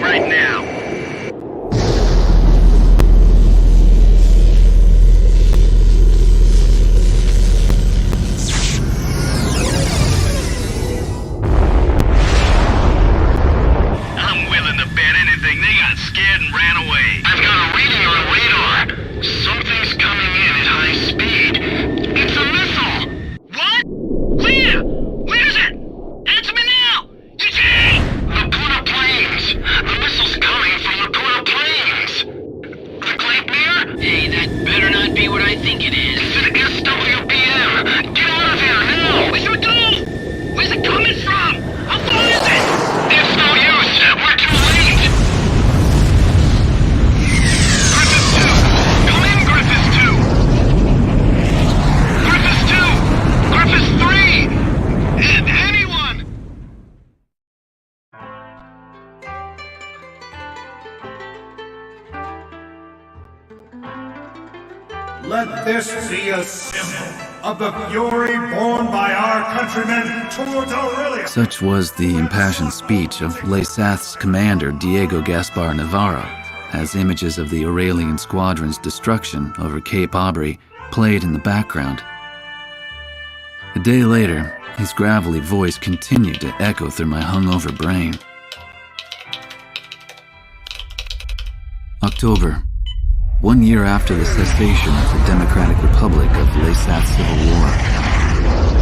right now. I'm willing to bet anything they got scared and ran away. I've got a reading on radar. Something's coming in at high speed. It's a missile! What? Where? Where is it? Answer me now! Eugene! The Puna Plains! The missile's coming from the Puna Plains! The Gleipnir? Hey, that better not be what I think it is. It's an SWBM! Get out of here now! What should we do? Where's it coming from? How far is it? It's no use! We're too late! Griffiths 2! Come in, Griffiths 2! Griffiths 2! Griffiths 3! Anyone! Let this be a symbol of the fury borne by our countrymen towards Aurelia. Such was the impassioned speech of Lesath's commander Diego Gaspar Navarro, as images of the Aurelian squadron's destruction over Cape Aubrey played in the background. A day later, his gravelly voice continued to echo through my hungover brain. October. 1 year after the cessation of the Democratic Republic of Lesath's civil war.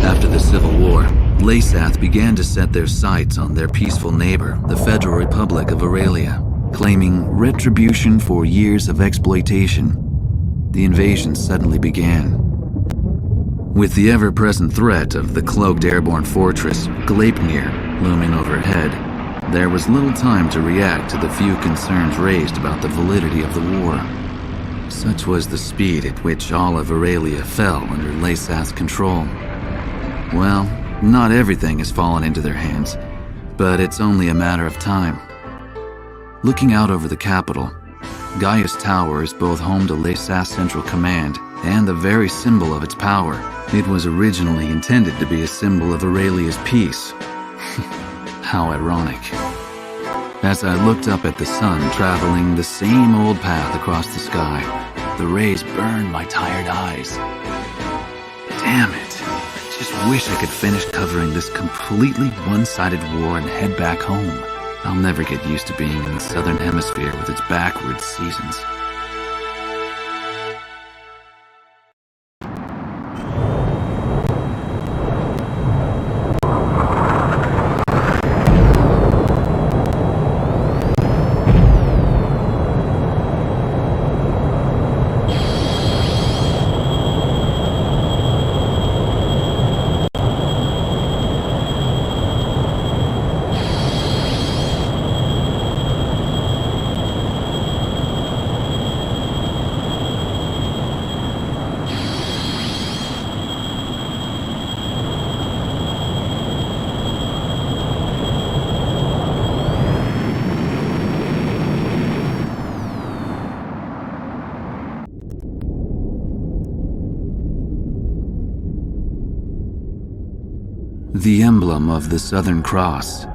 After the Civil War, Lesath began to set their sights on their peaceful neighbor, the Federal Republic of Aurelia, claiming retribution for years of exploitation. The invasion suddenly began. With the ever-present threat of the cloaked airborne fortress, Gleipnir, looming overhead, there was little time to react to the few concerns raised about the validity of the war. Such was the speed at which all of Aurelia fell under Lesath's control. Well, not everything has fallen into their hands, but it's only a matter of time. Looking out over the capital, Gaius Tower is both home to Lesath's Central Command and the very symbol of its power. It was originally intended to be a symbol of Aurelia's peace. How ironic. As I looked up at the sun traveling the same old path across the sky, the rays burned my tired eyes. Damn it. I just wish I could finish covering this completely one-sided war and head back home. I'll never get used to being in the southern hemisphere with its backwards seasons. The emblem of the Southern Cross.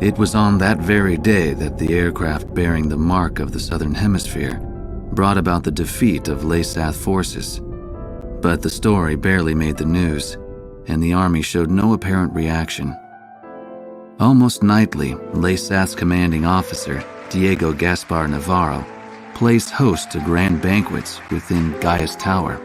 It was on that very day that the aircraft bearing the mark of the Southern Hemisphere brought about the defeat of Lesath forces. But the story barely made the news, and the army showed no apparent reaction. Almost nightly, Lesath's commanding officer, Diego Gaspar Navarro, placed host to grand banquets within Gaius Tower.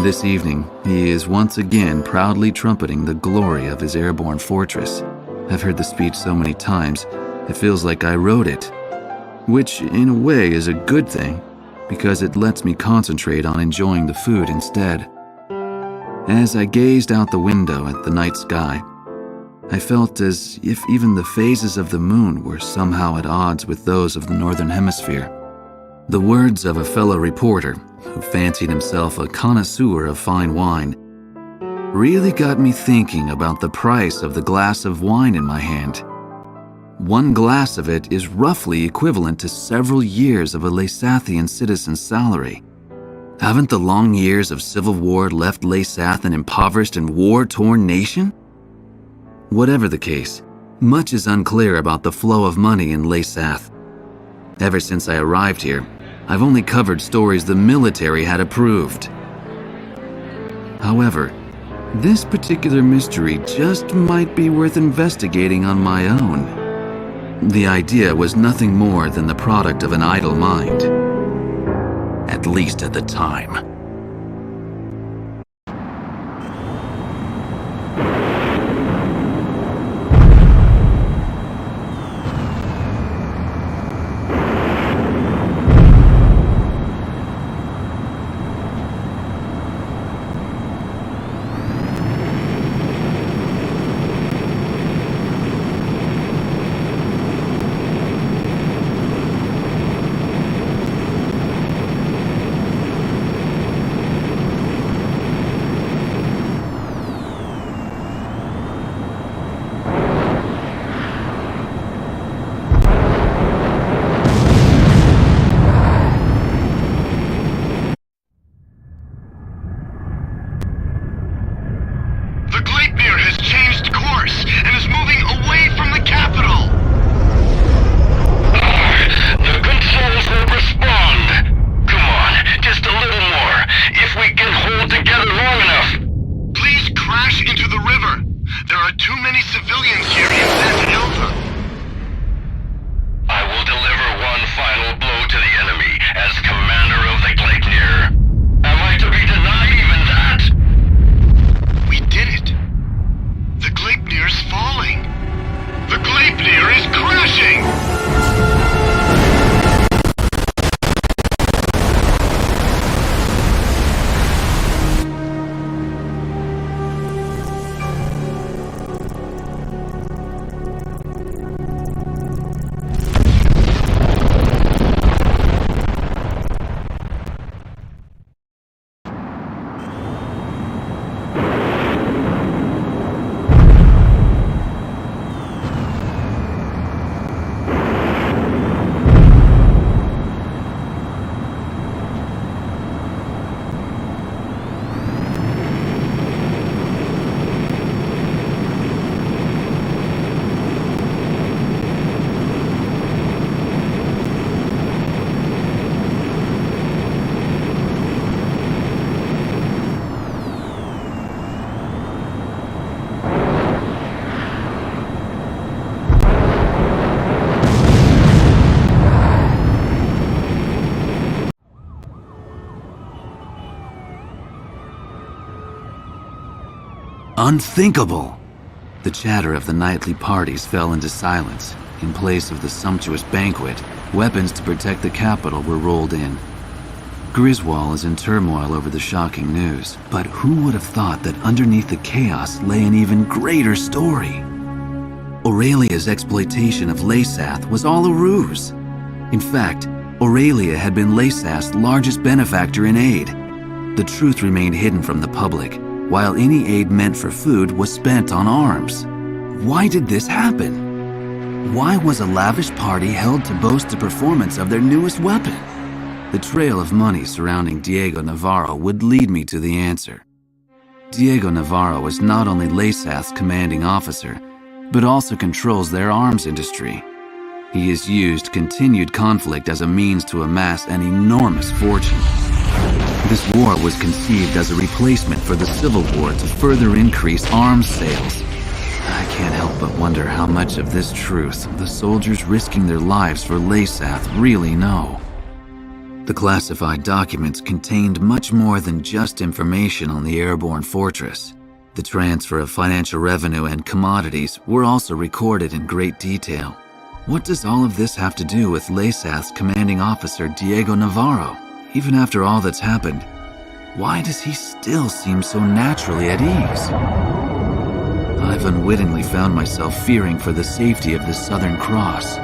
This evening, he is once again proudly trumpeting the glory of his airborne fortress. I've heard the speech so many times, it feels like I wrote it. Which, in a way, is a good thing, because it lets me concentrate on enjoying the food instead. As I gazed out the window at the night sky, I felt as if even the phases of the moon were somehow at odds with those of the Northern Hemisphere. The words of a fellow reporter, who fancied himself a connoisseur of fine wine, really got me thinking about the price of the glass of wine in my hand. One glass of it is roughly equivalent to several years of a Lesathian citizen's salary. Haven't the long years of civil war left Lesath an impoverished and war-torn nation? Whatever the case, Much is unclear about the flow of money in Lesath. Ever since I arrived here, I've only covered stories the military had approved. However, this particular mystery just might be worth investigating on my own. The idea was nothing more than the product of an idle mind. At least at the time. Unthinkable! The chatter of the nightly parties fell into silence. In place of the sumptuous banquet, weapons to protect the capital were rolled in. Griswold is in turmoil over the shocking news, but who would have thought that underneath the chaos lay an even greater story? Aurelia's exploitation of Lesath was all a ruse. In fact, Aurelia had been Lesath's largest benefactor in aid. The truth remained hidden from the public, while any aid meant for food was spent on arms. Why did this happen? Why was a lavish party held to boast the performance of their newest weapon? The trail of money surrounding Diego Navarro would lead me to the answer. Diego Navarro is not only Lesath's commanding officer, but also controls their arms industry. He has used continued conflict as a means to amass an enormous fortune. This war was conceived as a replacement for the Civil War to further increase arms sales. I can't help but wonder how much of this truth the soldiers risking their lives for Lesath really know. The classified documents contained much more than just information on the airborne fortress. The transfer of financial revenue and commodities were also recorded in great detail. What does all of this have to do with Lesath's commanding officer Diego Navarro? Even after all that's happened, why does he still seem so naturally at ease? I've unwittingly found myself fearing for the safety of the Southern Cross.